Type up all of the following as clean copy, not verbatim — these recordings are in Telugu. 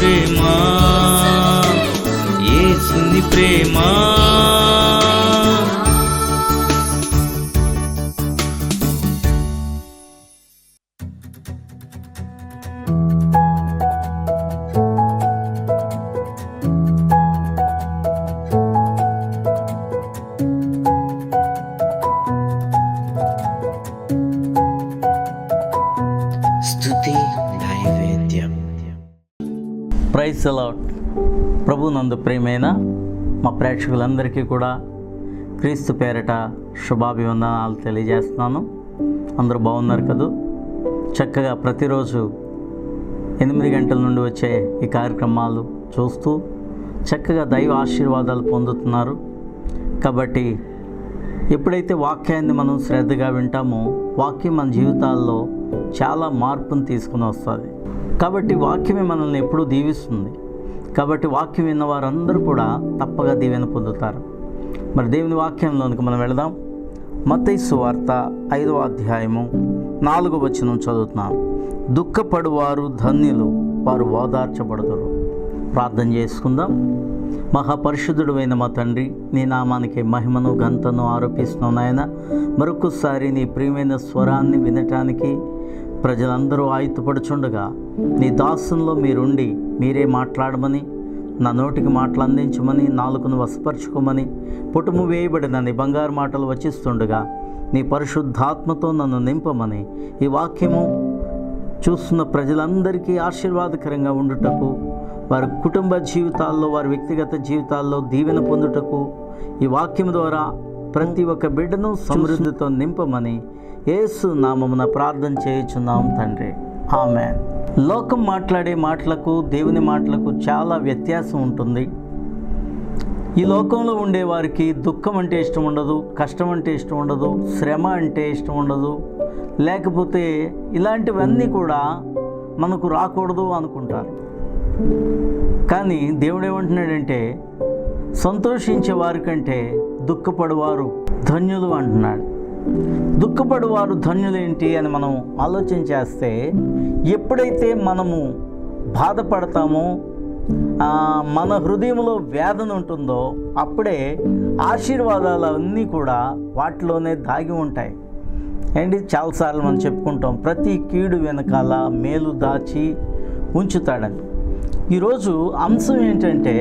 ప్రేమ, యేసుని ప్రేమ. స్తుతి నైవేద్యం. Praise the lord. ప్రభు నందు ప్రియమైన మా ప్రేక్షకులందరికీ కూడా క్రీస్తు పేరట శుభాభివందనాలు తెలియజేస్తున్నాను. అందరూ బాగున్నారు కదూ? చక్కగా ప్రతిరోజు 8 గంటల నుండి వచ్చే ఈ కార్యక్రమాలు చూస్తూ చక్కగా దైవ ఆశీర్వాదాలు పొందుతున్నారు. కాబట్టి ఎప్పుడైతే వాక్యాన్ని మనం శ్రద్ధగా వింటామో వాక్యం మన జీవితాల్లో చాలా మార్పును తీసుకుని వస్తుంది. కాబట్టి వాక్యమే మనల్ని ఎప్పుడూ దీవిస్తుంది. కాబట్టి వాక్యం విన్న వారందరూ కూడా తప్పగా దీవెన పొందుతారు. మరి దేవుని వాక్యంలోనికి మనం వెళదాం. మత్తయి సువార్త 5వ అధ్యాయము 4వ వచనం చదువుతున్నాం. దుఃఖపడువారు ధన్యులు, వారు ఓదార్చబడుదురు. ప్రార్థన చేసుకుందాం. మహాపరిశుద్ధుడు అయిన మా తండ్రి, నీ నామానికి మహిమను ఘనతను ఆరోపిస్తున్నాను నాయన. మరొకసారి నీ ప్రియమైన స్వరాన్ని వినటానికి ప్రజలందరూ ఆయుధపడుచుండగా నీ దాసుల్లో మీరుండి మీరే మాట్లాడమని, నా నోటికి మాటలు అందించమని, నాలుకను వశపరచుకోమని, పుటుము వేయబడిన నీ బంగారు మాటలు వచిస్తుండగా నీ పరిశుద్ధాత్మతో నన్ను నింపమని, ఈ వాక్యము చూస్తున్న ప్రజలందరికీ ఆశీర్వాదకరంగా ఉండుటకు, వారి కుటుంబ జీవితాల్లో, వారి వ్యక్తిగత జీవితాల్లో దీవెన పొందుటకు ఈ వాక్యం ద్వారా ప్రతి ఒక్క బిడ్డను సమృద్ధితో నింపమని యేసు నామమున ప్రార్థన చేయుచున్నాం తండ్రి. ఆమేన్. లోకం మాట్లాడే మాటలకు దేవుని మాటలకు చాలా వ్యత్యాసం ఉంటుంది. ఈ లోకంలో ఉండే వారికి దుఃఖం అంటే ఇష్టం ఉండదు, కష్టం అంటే ఇష్టం ఉండదు, శ్రమ అంటే ఇష్టం ఉండదు, లేకపోతే ఇలాంటివన్నీ కూడా మనకు రాకూడదు అనుకుంటారు. కానీ దేవుడు ఏమంటున్నాడంటే, సంతోషించే వారి కంటే దుఃఖపడువారు ధన్యులు అంటున్నాడు. దుఃఖపడువారు ధన్యులేంటి అని మనం ఆలోచన చేస్తే, ఎప్పుడైతే మనము బాధపడతామో, మన హృదయంలో వేదన ఉంటుందో అప్పుడే ఆశీర్వాదాలు అన్నీ కూడా వాటిలోనే దాగి ఉంటాయి. ఏంటి, చాలాసార్లు మనం చెప్పుకుంటాం, ప్రతి కీడు వెనకాల మేలు దాచి ఉంచుతాడని. ఈరోజు అంశం ఏంటంటే,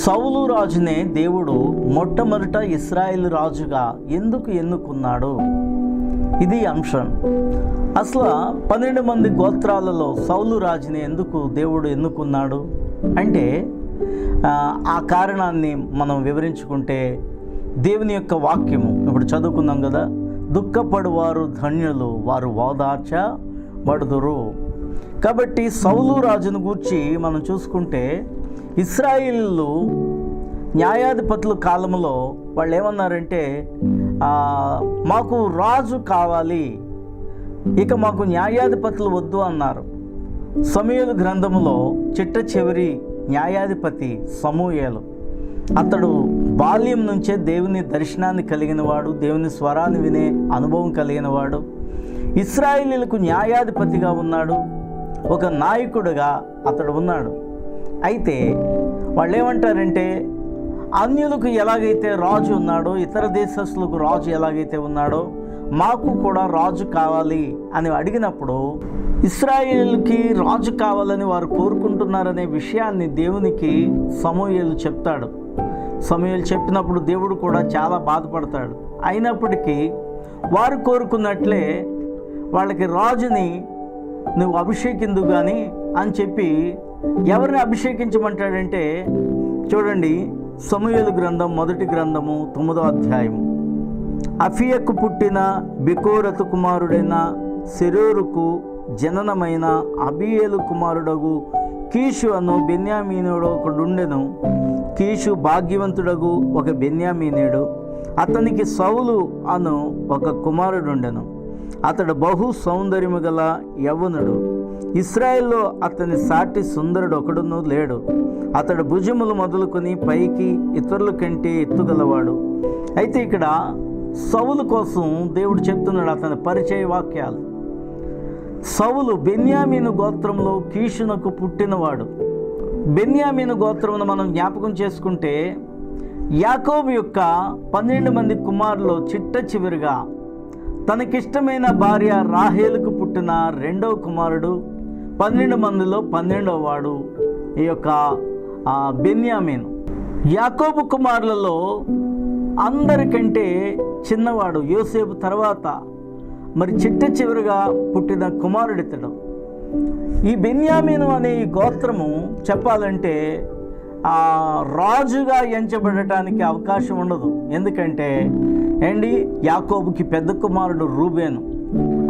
సౌలు రాజునే దేవుడు మొట్టమొదట ఇశ్రాయేలు రాజుగా ఎందుకు ఎన్నుకున్నాడు? ఇది అంశం. అసలు 12 మంది గోత్రాలలో సౌలు రాజుని ఎందుకు దేవుడు ఎన్నుకున్నాడు అంటే, ఆ కారణాన్ని మనం వివరించుకుంటే, దేవుని యొక్క వాక్యము ఇప్పుడు చదువుకున్నాం కదా, దుఃఖపడువారు ధన్యులు, వారు ఓదార్చబడుదురు. కాబట్టి సౌలు రాజును గూర్చి మనం చూసుకుంటే, ఇశ్రాయేలీయులు న్యాయాధిపతుల కాలంలో వాళ్ళు ఏమన్నారంటే, మాకు రాజు కావాలి, ఇక మాకు న్యాయాధిపతులు వద్దు అన్నారు. సమూయేలు గ్రంథములో చిట్ట చివరి న్యాయాధిపతి సమూయేలు. అతడు బాల్యం నుంచే దేవుని దర్శనాన్ని కలిగినవాడు, దేవుని స్వరాన్ని వినే అనుభవం కలిగినవాడు. ఇశ్రాయేలీయులకు న్యాయాధిపతిగా ఉన్నాడు, ఒక నాయకుడిగా అతడు ఉన్నాడు. అయితే వాళ్ళు ఏమంటారంటే, అన్యులకు ఎలాగైతే రాజు ఉన్నాడో, ఇతర దేశస్తులకు రాజు ఎలాగైతే ఉన్నాడో, మాకు కూడా రాజు కావాలి అని అడిగినప్పుడు, ఇశ్రాయేలుకి రాజు కావాలని వారు కోరుకుంటున్నారనే విషయాన్ని దేవునికి సమూయేలు చెప్తాడు. సమూయేలు చెప్పినప్పుడు దేవుడు కూడా చాలా బాధపడతాడు. అయినప్పటికీ వారు కోరుకున్నట్లే వాళ్ళకి రాజుని నువ్వు అభిషేకిందు కానీ అని చెప్పి ఎవరిని అభిషేకించమంటాడంటే, చూడండి, సమూయేలు గ్రంథం 1వ గ్రంథము 9వ అధ్యాయం. అఫియకు పుట్టిన బెకోరతు కుమారుడైన సెరూరుకు జననమైన అబీయేలు కుమారుడగు కీషు అను బెన్యామీనుడు ఒకడుండెను. కీషు భాగ్యవంతుడగు ఒక బెన్యామీనుడు. అతనికి సౌలు అను ఒక కుమారుడుండెను. అతడు బహు సౌందర్యము గల యవ్వనుడు. ఇశ్రాయేల్లో అతని సాటి సుందరుడు ఒకడును లేడు. అతడు భుజములు మొదలుకొని పైకి ఇతరుల కంటే ఎత్తుగలవాడు. అయితే ఇక్కడ సౌలు కోసం దేవుడు చెప్తున్నాడు అతని పరిచయ వాక్యాలు. సౌలు బెన్యామీను గోత్రంలో కీషునకు పుట్టినవాడు. బెన్యామీను గోత్రమును మనం జ్ఞాపకం చేసుకుంటే యాకోబు యొక్క 12 మంది కుమారులు చిట్ట చివరిగా తనకిష్టమైన భార్య రాహేలుకు పుట్టిన రెండవ కుమారుడు, 12 మందిలో 12వ వాడు ఈ యొక్క బెన్యామీను. యాకోబు కుమారులలో అందరికంటే చిన్నవాడు యోసేపు తర్వాత మరి చిట్ట చివరిగా పుట్టిన కుమారుడితడు. ఈ బెన్యామీను అనే ఈ గోత్రము చెప్పాలంటే రాజుగా ఎంచబడటానికి అవకాశం ఉండదు. ఎందుకంటే యాకోబుకి పెద్ద కుమారుడు రూబేను.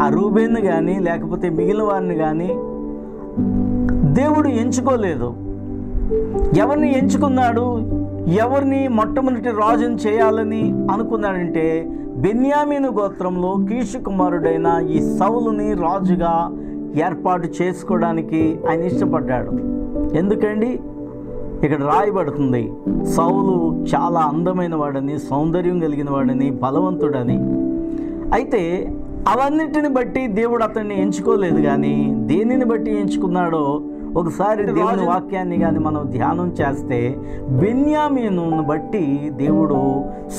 ఆ రూబేను కానీ లేకపోతే మిగిలిన వారిని కానీ దేవుడు ఎంచుకోలేదు. ఎవరిని ఎంచుకున్నాడు, ఎవరిని మొట్టమొదటి రాజుని చేయాలని అనుకున్నాడంటే బెన్యామీను గోత్రంలో కీషు కుమారుడైన ఈ సౌలుని రాజుగా ఏర్పాటు చేసుకోవడానికి ఆయన ఇష్టపడ్డాడు. ఎందుకండి ఇక్కడ రాయబడుతుంది, సౌలు చాలా అందమైన వాడని, సౌందర్యం కలిగిన వాడని, బలవంతుడని. అయితే అవన్నిటిని బట్టి దేవుడు అతన్ని ఎంచుకోలేదు. కానీ దేనిని బట్టి ఎంచుకున్నాడో ఒకసారి దేవుని వాక్యాన్ని కానీ మనం ధ్యానం చేస్తే బెన్యామీనును బట్టి దేవుడు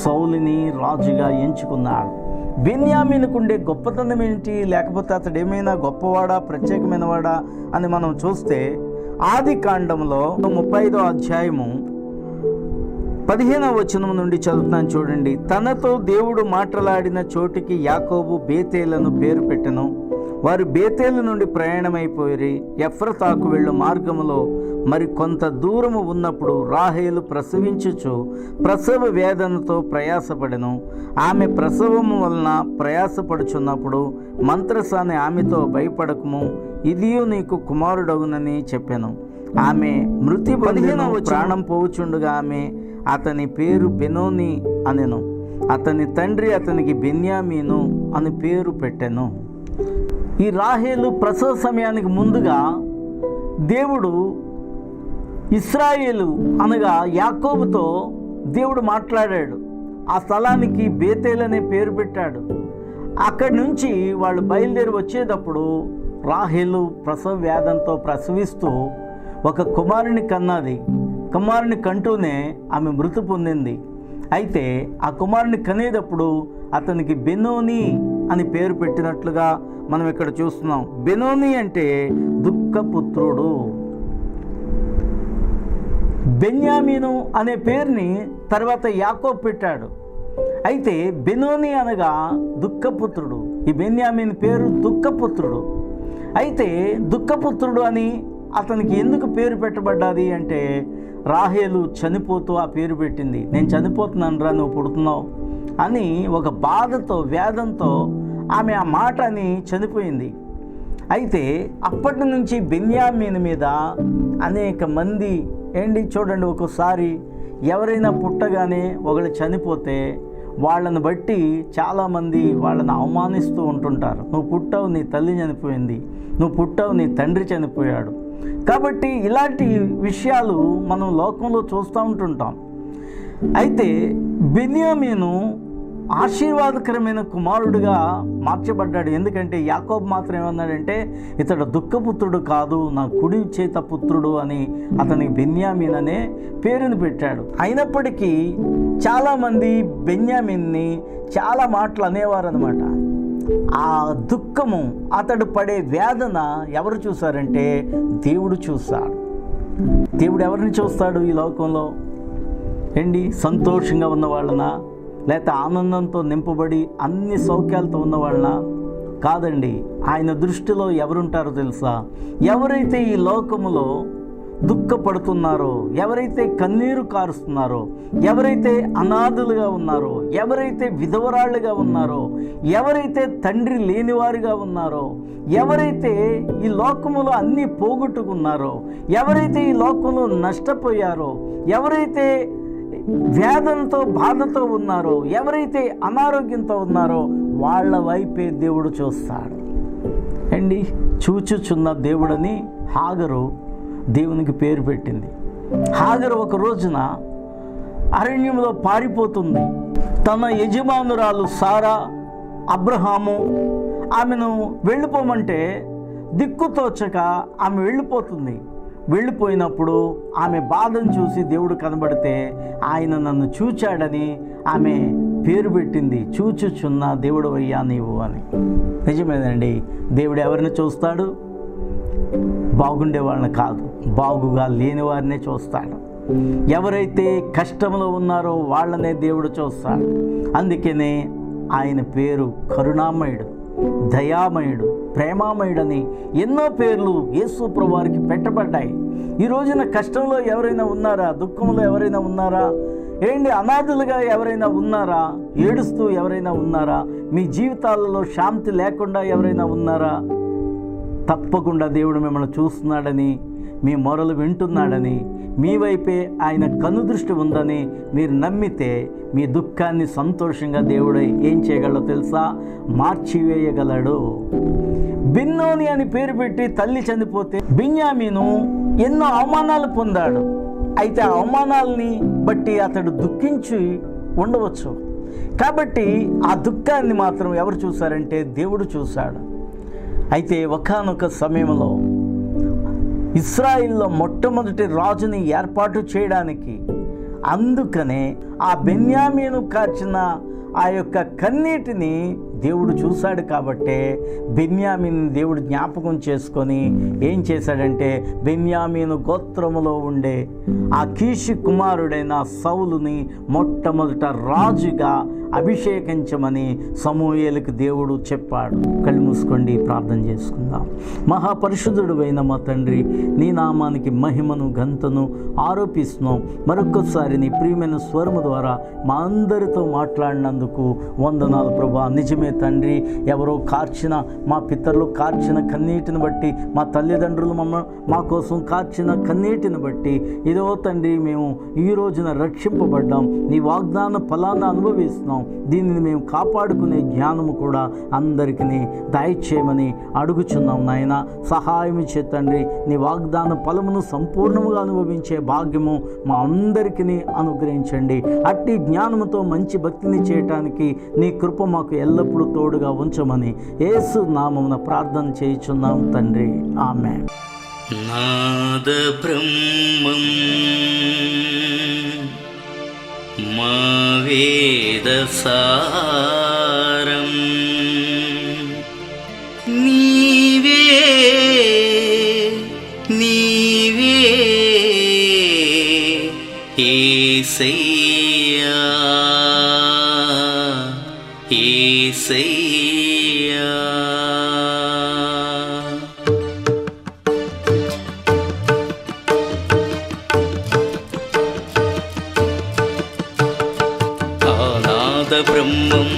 సౌలుని రాజుగా ఎంచుకున్నాడు. బెన్యామీనుకుండే గొప్పతనం ఏంటి, లేకపోతే అతడు ఏమైనా గొప్పవాడా, ప్రత్యేకమైన వాడా అని మనం చూస్తే ఆది కాండంలో 35వ అధ్యాయము 15వ వచనం నుండి చదువుతున్నాను చూడండి. తనతో దేవుడు మాట్లాడిన చోటికి యాకోబు బేతేలను పేరు పెట్టెను. వారు బేతేలు నుండి ప్రయాణమైపోయి ఎఫ్రతాకు వెళ్ళు మార్గములో మరి కొంత దూరము ఉన్నప్పుడు రాహేలు ప్రసవించుచు ప్రసవ వేదనతో ప్రయాసపడెను. ఆమె ప్రసవము వలన ప్రయాసపడుచున్నప్పుడు మంత్రసాని ఆమెతో భయపడకము, ఇదియు నీకు కుమారుడగునని చెప్పెను. ఆమె మృతి పొందిన ప్రాణం పోవుచుండగా ఆమె అతని పేరు బెనోని అనెను. అతని తండ్రి అతనికి బెన్యామీను అని పేరు పెట్టెను. ఈ రాహేలు ప్రసవ సమయానికి ముందుగా దేవుడు ఇశ్రాయేలు అనగా యాకోబుతో దేవుడు మాట్లాడాడు. ఆ స్థలానికి బేతేల్ అనే పేరు పెట్టాడు. అక్కడి నుంచి వాళ్ళు బయలుదేరి వచ్చేటప్పుడు రాహేలు ప్రసవ వేదంతో ప్రసవిస్తూ ఒక కుమారుని కన్నది. కుమారుని కంటూనే ఆమె మృతి పొందింది. అయితే ఆ కుమారుని కనేటప్పుడు అతనికి బెనోని అని పేరు పెట్టినట్లుగా మనం ఇక్కడ చూస్తున్నాం. బెనోని అంటే దుఃఖపుత్రుడు. బెన్యామీను అనే పేరుని తర్వాత యాకోబు పెట్టాడు. అయితే బెనోని అనగా దుఃఖపుత్రుడు. ఈ బెన్యామీను పేరు దుఃఖపుత్రుడు. అయితే దుఃఖపుత్రుడు అని అతనికి ఎందుకు పేరు పెట్టబడ్డది అంటే రాహేలు చనిపోతూ ఆ పేరు పెట్టింది. నేను చనిపోతున్నాను రా, నువ్వు పుడుతున్నావు అని ఒక బాధతో వేదంతో ఆమె ఆ మాట అని చనిపోయింది. అయితే అప్పటి నుంచి బెన్యామీను మీద అనేక మంది చూడండి, ఒక్కోసారి ఎవరైనా పుట్టగానే ఒకళ్ళు చనిపోతే వాళ్ళని బట్టి చాలామంది వాళ్ళని అవమానిస్తూ ఉంటుంటారు. నువ్వు పుట్టావు, నీ తల్లి చనిపోయింది, నువ్వు పుట్టావు, నీ తండ్రి చనిపోయాడు. కాబట్టి ఇలాంటి విషయాలు మనం లోకంలో చూస్తూ ఉంటుంటాం. అయితే బెన్యామీను ఆశీర్వాదకరమైన కుమారుడిగా మార్చబడ్డాడు. ఎందుకంటే యాకోబు మాత్రం ఏమన్నాడంటే ఇతడు దుఃఖపుత్రుడు కాదు, నా కుడి చేత పుత్రుడు అని అతనికి బెన్యామీన్ అనే పేరుని పెట్టాడు. అయినప్పటికీ చాలామంది బెన్యామీన్ని చాలా మాటలు అనేవారు అనమాట. ఆ దుఃఖము, అతడు పడే వేదన ఎవరు చూశారంటే దేవుడు చూశాడు. దేవుడు ఎవరిని చూస్తాడు ఈ లోకంలో? సంతోషంగా ఉన్న వాళ్ళనా, లేకపోతే ఆనందంతో నింపబడి అన్ని సౌఖ్యాలతో ఉన్న వాళ్ళనా? కాదండి. ఆయన దృష్టిలో ఎవరుంటారో తెలుసా? ఎవరైతే ఈ లోకములో దుఃఖపడుతున్నారో, ఎవరైతే కన్నీరు కారుస్తున్నారో, ఎవరైతే అనాథులుగా ఉన్నారో, ఎవరైతే విధవరాళ్ళుగా ఉన్నారో, ఎవరైతే తండ్రి లేనివారుగా ఉన్నారో, ఎవరైతే ఈ లోకములో అన్నీ పోగొట్టుకున్నారో, ఎవరైతే ఈ లోకంలో నష్టపోయారో, ఎవరైతే వేదనతో బాధతో ఉన్నారో, ఎవరైతే అనారోగ్యంతో ఉన్నారో వాళ్ళ వైపే దేవుడు చూస్తాడు. చూచుచున్న దేవుడని హాగరు దేవునికి పేరు పెట్టింది. హాగరు ఒక రోజున అరణ్యంలో పారిపోతుంది. తన యజమానురాలు సారా, అబ్రహాము ఆమెను వెళ్ళిపోమంటే దిక్కుతోచక ఆమె వెళ్ళిపోయినప్పుడు ఆమె బాధను చూసి దేవుడు కనబడితే ఆయన నన్ను చూచాడని ఆమె పేరు పెట్టింది, చూచుచున్న దేవుడు అయ్యా నీవు అని. నిజమేనండి, దేవుడు ఎవరిని చూస్తాడు? బాగుండే వాళ్ళని కాదు, బాగుగా లేని వారినే చూస్తాడు. ఎవరైతే కష్టంలో ఉన్నారో వాళ్ళనే దేవుడు చూస్తాడు. అందుకనే ఆయన పేరు కరుణామయుడు, దయామయుడు, ప్రేమామయుడని ఎన్నో పేర్లు యేసు ప్రభువారికి పెట్టబడ్డాయి. ఈ రోజున కష్టంలో ఎవరైనా ఉన్నారా? దుఃఖంలో ఎవరైనా ఉన్నారా? అనాథులుగా ఎవరైనా ఉన్నారా? ఏడుస్తూ ఎవరైనా ఉన్నారా? మీ జీవితాలలో శాంతి లేకుండా ఎవరైనా ఉన్నారా? తప్పకుండా దేవుడు మిమ్మల్ని చూస్తున్నాడని, మీ మొరలు వింటున్నాడని, మీ వైపే ఆయన కనుదృష్టి ఉందని మీరు నమ్మితే మీ దుఃఖాన్ని సంతోషంగా దేవుడు ఏం చేయగలడో తెలుసా? మార్చివేయగలడు. బిన్నోని అని పేరు పెట్టి తల్లి చనిపోతే బెన్యామీను ఎన్నో అవమానాలు పొందాడు. అయితే ఆ అవమానాలని బట్టి అతడు దుఃఖించి ఉండవచ్చు. కాబట్టి ఆ దుఃఖాన్ని మాత్రం ఎవరు చూశారంటే దేవుడు చూశాడు. అయితే ఒకానొక సమయంలో ఇశ్రాయిల్లో మొట్టమొదటి రాజుని ఏర్పాటు చేయడానికి, అందుకనే ఆ బెన్యామీను కార్చిన ఆ యొక్క కన్నీటిని దేవుడు చూశాడు. కాబట్టే బెన్యామీను దేవుడు జ్ఞాపకం చేసుకొని ఏం చేశాడంటే బెన్యామీను గోత్రములో ఉండే ఆ కీషు కుమారుడైన సౌలుని మొట్టమొదట రాజుగా అభిషేకించమని సమూయేలుకు దేవుడు చెప్పాడు. కళ్ళు మూసుకోండి, ప్రార్థన చేసుకుందాం. మహాపరిశుద్ధుడు అయిన మా తండ్రి, నీ నామానికి మహిమను ఘనతను ఆరోపిస్తున్నాం. మరొకసారి నీ ప్రియమైన స్వరము ద్వారా మా అందరితో మాట్లాడినందుకు వందనాలు ప్రభా. నిజమే తండ్రి, ఎవరో మా పితరులు కార్చిన కన్నీటిని బట్టి, మా తల్లిదండ్రులు మా కోసం కార్చిన కన్నీటిని బట్టి ఇదో తండ్రి మేము ఈ రోజున రక్షింపబడ్డాం. నీ వాగ్దాన ఫలాన్ని అనుభవిస్తున్నాం. దీనిని మేము కాపాడుకునే జ్ఞానము కూడా అందరికీ దయచేయమని అడుగుచున్నాం నాయన. సహాయం చేతండి. నీ వాగ్దాన ఫలమును సంపూర్ణముగా అనుభవించే భాగ్యము మా అందరికీ అనుగ్రహించండి. అట్టి జ్ఞానముతో మంచి భక్తిని చేయటానికి నీ కృప మాకు ఎల్లప్పుడూ తోడుగా ఉంచమని యేసు నామమున ప్రార్థన చేయుచున్నాం తండ్రి, ఆమేన్. నాద బ్రహ్మం మా వేద సారం నీవే యేసయ్యా యేసయ్యా. బ్రహ్మం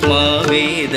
మా వేద